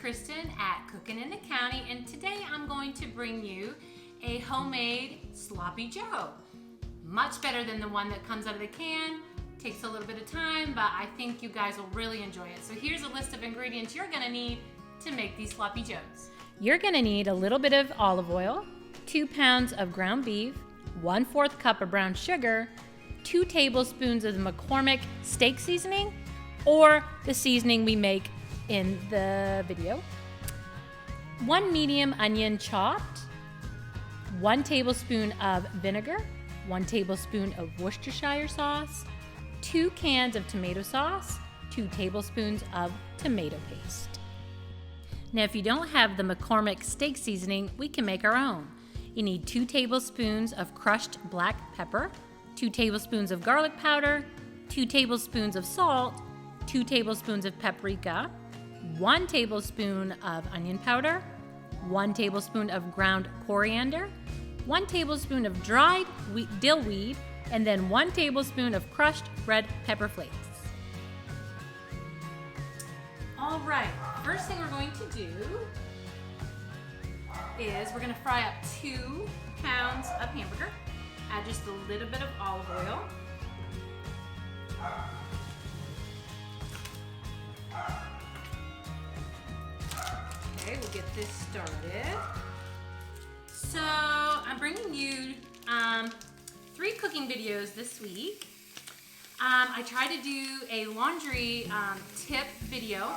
Kristen at Cookin' in the County, and today I'm going to bring you a homemade sloppy joe. Much better than the one that comes out of the can. Takes a little bit of time, but I think you guys will really enjoy it. So here's a list of ingredients you're gonna need to make these sloppy joes. You're gonna need a little bit of olive oil, 2 pounds of ground beef, 1/4 cup of brown sugar, 2 tablespoons of the McCormick steak seasoning, or the seasoning we make in the video, 1 medium onion chopped, 1 tablespoon of vinegar, 1 tablespoon of Worcestershire sauce, 2 cans of tomato sauce, 2 tablespoons of tomato paste. Now, if you don't have the McCormick steak seasoning, we can make our own. You need 2 tablespoons of crushed black pepper, 2 tablespoons of garlic powder, 2 tablespoons of salt, 2 tablespoons of paprika, 1 tablespoon of onion powder, 1 tablespoon of ground coriander, 1 tablespoon of dried dill weed, and then 1 tablespoon of crushed red pepper flakes. All right, first thing we're going to do is we're going to fry up 2 pounds of hamburger. Add just a little bit of olive oil. Okay, we'll get this started. So I'm bringing you 3 cooking videos this week. I tried to do a laundry tip video.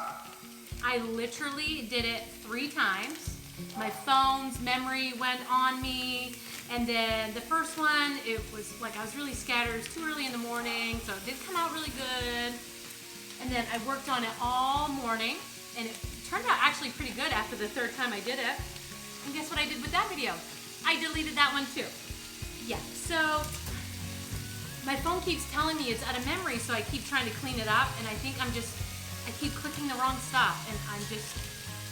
I literally did it 3 times. My phone's memory went on me. And then the first one, it was like I was really scattered. It was too early in the morning, so it did come out really good. And then I worked on it all morning, and it turned out actually pretty good after the 3rd time I did it. And guess what I did with that video? I deleted that one too. Yeah, so my phone keeps telling me it's out of memory, so I keep trying to clean it up, and I think I keep clicking the wrong stuff, and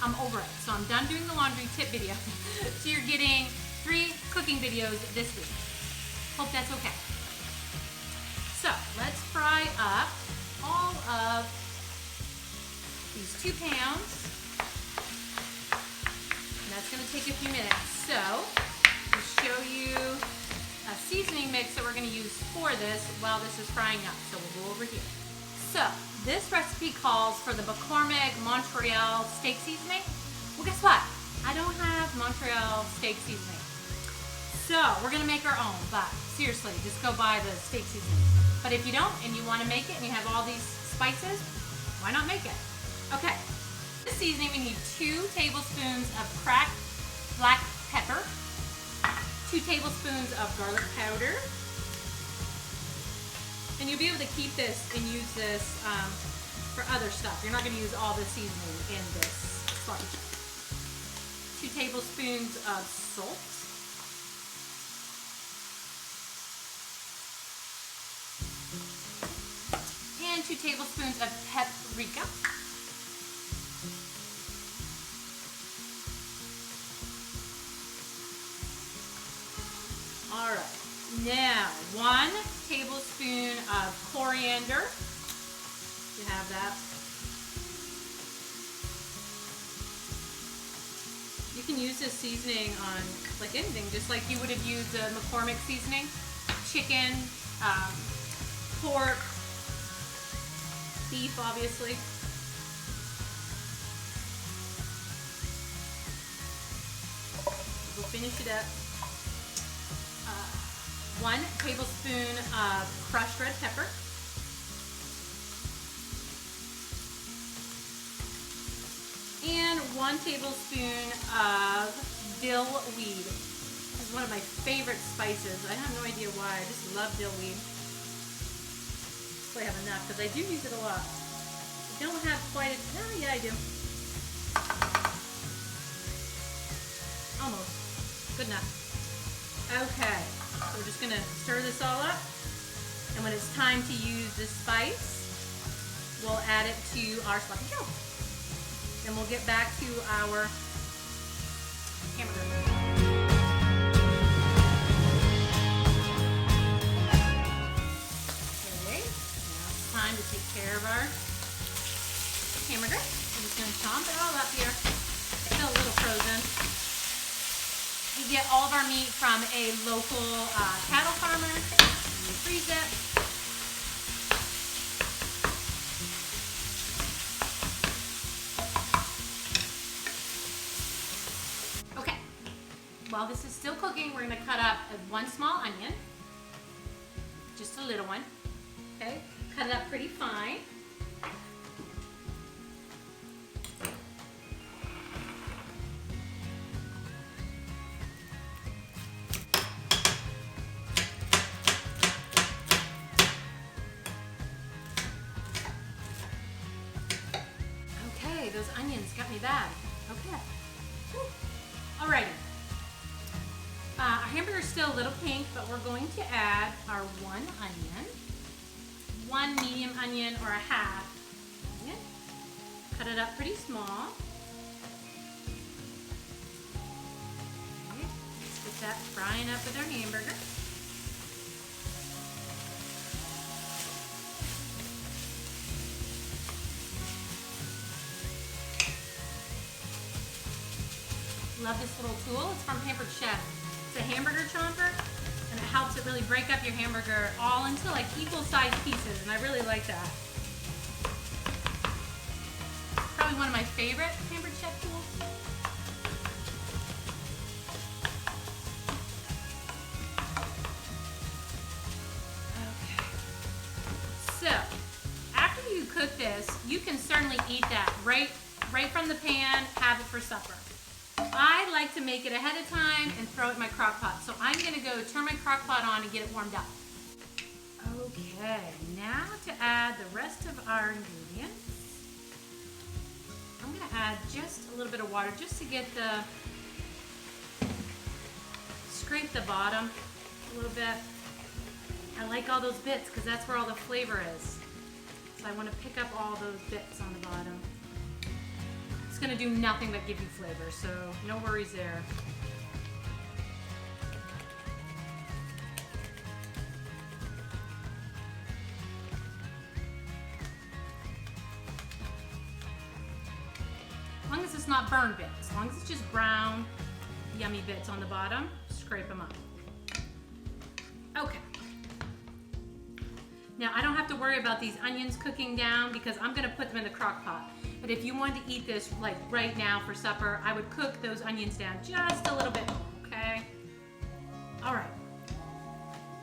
I'm over it. So I'm done doing the laundry tip video. So you're getting 3 cooking videos this week. Hope that's okay. So let's fry up all of these 2 pounds. And that's gonna take a few minutes. So I'll show you a seasoning mix that we're gonna use for this while this is frying up. So we'll go over here. So this recipe calls for the McCormick Montreal steak seasoning. Well, guess what? I don't have Montreal steak seasoning. So we're gonna make our own, but seriously, just go buy the steak seasoning. But if you don't and you wanna make it and you have all these spices, why not make it? Okay, this seasoning we need 2 tablespoons of cracked black pepper, 2 tablespoons of garlic powder, and you'll be able to keep this and use this for other stuff. You're not gonna use all the seasoning in this sloppy joe. 2 tablespoons of salt, and 2 tablespoons of paprika. All right, now 1 tablespoon of coriander. You have that. You can use this seasoning on like anything, just like you would have used the McCormick seasoning. Chicken, pork, beef, obviously. We'll finish it up. 1 tablespoon of crushed red pepper. And 1 tablespoon of dill weed. This is one of my favorite spices. I have no idea why. I just love dill weed. I have enough because I do use it a lot. I don't have quite a, oh yeah I do. Almost. Good enough. Okay, so we're just gonna stir this all up. And when it's time to use this spice, we'll add it to our sloppy joe. And we'll get back to our hamburger. Okay, now it's time to take care of our hamburger. I'm just gonna chomp it all up here. Still a little frozen. We get all of our meat from a local cattle farmer. We freeze it. Okay. While this is still cooking, we're gonna cut up one small onion. Just a little one. Okay. Cut it up pretty fine. Okay, those onions got me bad. Okay. Whew. Alrighty. Our hamburger's still a little pink, but we're going to add our one onion, one medium onion or a half onion. Cut it up pretty small. Okay. Let's get that frying up with our hamburger. Love this little tool. It's from Hamburger Chef. It's a hamburger chomper, and it helps it really break up your hamburger all into like equal-sized pieces, and I really like that. Probably one of my favorite Hamburger Chef tools. Okay. So, after you cook this, you can certainly eat that right from the pan, have it for supper. I like to make it ahead of time and throw it in my crock pot. So I'm gonna go turn my crock pot on and get it warmed up. Okay, now to add the rest of our ingredients. I'm gonna add just a little bit of water just to get scrape the bottom a little bit. I like all those bits because that's where all the flavor is. So I wanna pick up all those bits on the bottom. It's gonna do nothing but give you flavor, so no worries there. As long as it's not burned bits, as long as it's just brown, yummy bits on the bottom, scrape them up. Okay. Now I don't have to worry about these onions cooking down because I'm gonna put them in the crock pot. But if you wanted to eat this like right now for supper, I would cook those onions down just a little bit more, okay? All right.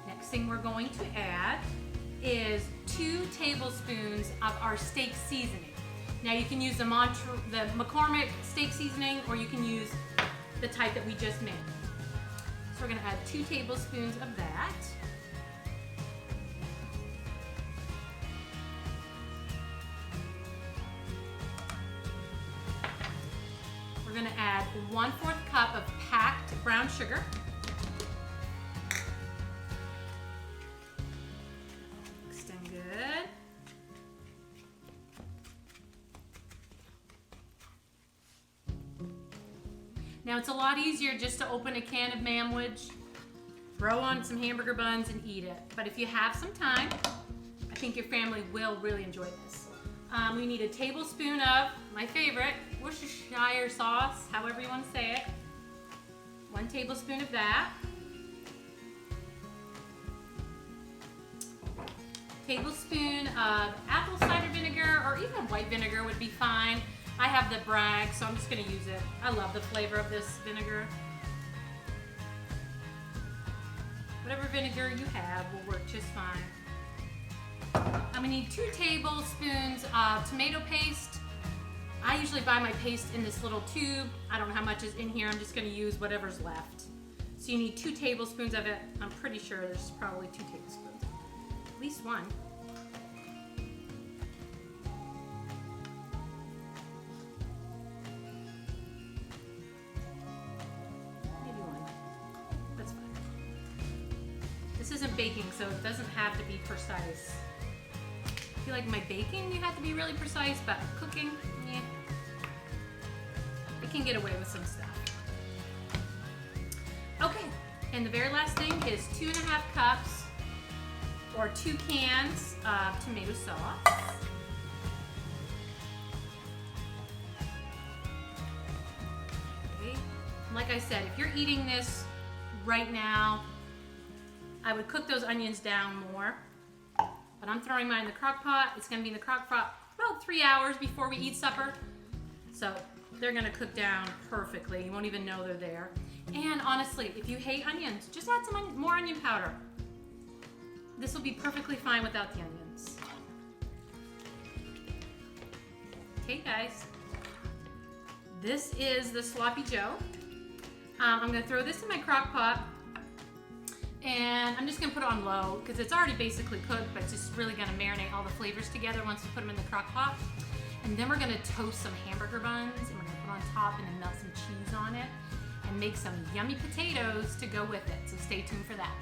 Next thing we're going to add is 2 tablespoons of our steak seasoning. Now you can use the McCormick steak seasoning, or you can use the type that we just made. So we're gonna add 2 tablespoons of that. We're going to add 1/4 cup of packed brown sugar. Mixing good. Now it's a lot easier just to open a can of Manwich, throw on some hamburger buns and eat it. But if you have some time, I think your family will really enjoy this. We need a tablespoon of my favorite, Worcestershire sauce, however you want to say it. 1 tablespoon of that. Tablespoon of apple cider vinegar, or even white vinegar would be fine. I have the Bragg, so I'm just going to use it. I love the flavor of this vinegar. Whatever vinegar you have will work just fine. I'm gonna need 2 tablespoons of tomato paste. I usually buy my paste in this little tube. I don't know how much is in here. I'm just gonna use whatever's left. So you need 2 tablespoons of it. I'm pretty sure there's probably 2 tablespoons. At least 1. Maybe 1. That's fine. This isn't baking, so it doesn't have to be precise. I feel like my baking, you have to be really precise, but cooking, yeah, it can get away with some stuff. Okay, and the very last thing is 2.5 cups or 2 cans of tomato sauce. like I said, if you're eating this right now, I would cook those onions down more. But I'm throwing mine in the crock pot. It's gonna be in the crock pot about 3 hours before we eat supper. So they're gonna cook down perfectly. You won't even know they're there. And honestly, if you hate onions, just add some more onion powder. This will be perfectly fine without the onions. Okay guys, this is the Sloppy Joe. I'm gonna throw this in my crock pot and I'm just gonna put it on low because it's already basically cooked, but it's just really gonna marinate all the flavors together once we put them in the crock pot. And then we're gonna toast some hamburger buns and we're gonna put on top and then melt some cheese on it and make some yummy potatoes to go with it. So stay tuned for that.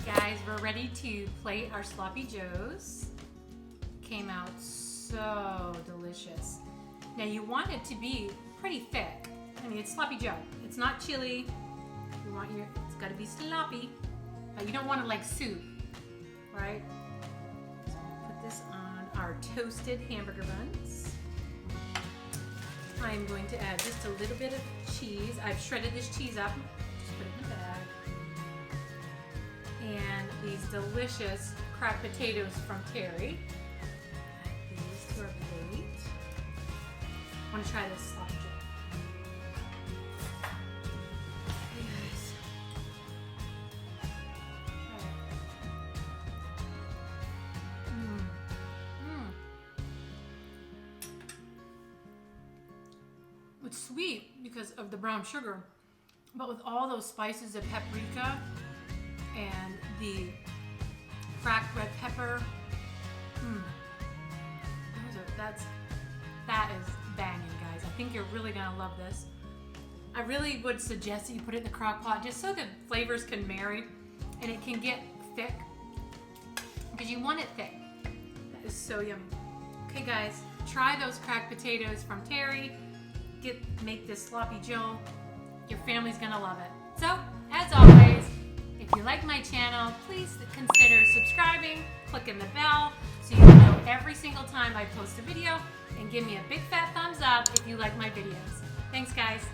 Guys, we're ready to plate our Sloppy Joes. Came out so delicious. Now you want it to be pretty thick. I mean, it's Sloppy Joe. It's not chili. You want it's gotta be sloppy, but you don't want it like soup, right? So put this on our toasted hamburger buns. I'm going to add just a little bit of cheese. I've shredded this cheese up. Just put it in the bag. And these delicious cracked potatoes from Terry. Add these to our plate. I want to try this Sloppy Joe. Hey guys. It's sweet because of the brown sugar, but with all those spices of paprika and the cracked red pepper, that is banging, guys. I think you're really gonna love this. I really would suggest that you put it in the crock pot just so the flavors can marry and it can get thick, because you want it thick. That is so yummy. Okay guys, try those cracked potatoes from Terry. Make this Sloppy Joe. Your family's gonna love it. So, as always, if you like my channel, please consider subscribing, clicking the bell so you know every single time I post a video, and give me a big fat thumbs up if you like my videos. Thanks guys.